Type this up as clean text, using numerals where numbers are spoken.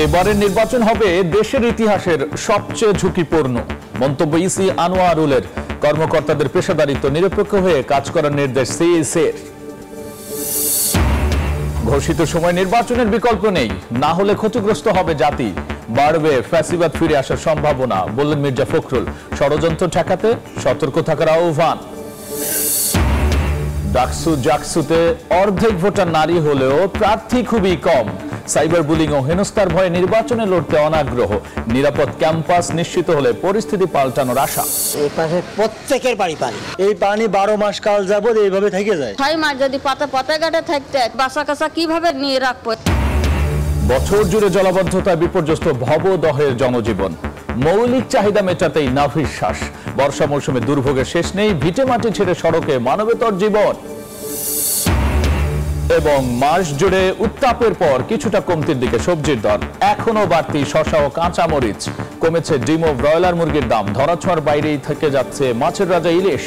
এবারের নির্বাচন হবে দেশের ইতিহাসের সবচেয়ে ঝুঁকিপূর্ণ। মন্তব্য ইসি আনোয়ারুলের। কর্মকর্তাদের পেশাদারিত্ব নিরপেক্ষ হয়ে কাজ করার নির্দেশ সিএসের। ঘোষিত সময় নির্বাচনের বিকল্প নেই, না হলে ক্ষতিগ্রস্ত হবে জাতি। বাড়বে ফ্যাসিবাদ ফিরে আসার সম্ভাবনা, বললেন মির্জা ফখরুল। ষড়যন্ত্র ঠেকাতে সতর্ক থাকার আহ্বান। ডাকসুতে অর্ধেক ভোটার নারী হলেও প্রার্থী খুবই কম। সাইবার বুলিং ও হেনস্থার ভয়ে নির্বাচনে লড়তে অনাগ্রহ। নিরাপদ ক্যাম্পাস নিশ্চিত হলে পরিস্থিতি পাল্টানোর আশা। এই পাশে প্রত্যেকের বাড়ি পানি, এই পানি 12 মাস কাল যাবত এইভাবে থেকে যায়। 6 মাস যদি পতাঘাটে থাকতে বাসা কাছা কিভাবে নিয়ে রাখবো? বছর জুড়ে জলাবদ্ধতায় বিপর্যস্ত ভবদহের জনজীবন। মৌলিক চাহিদা মেটাতেই নাভিশ্বাস। বর্ষা মৌসুমে দুর্ভোগের শেষ নেই, ভিটে মাটি ছেড়ে সড়কে মানবেতর জীবন। এবং মাস জুড়ে উত্তাপের পর কিছুটা কমতির দিকে সবজির দর। এখনো বাড়তি শসা ও কাঁচামরিচ। কমেছে ডিম ও ব্রয়লার মুরগির দাম। ধরাছোঁয়ার বাইরেই থেকে যাচ্ছে মাছের রাজা ইলিশ।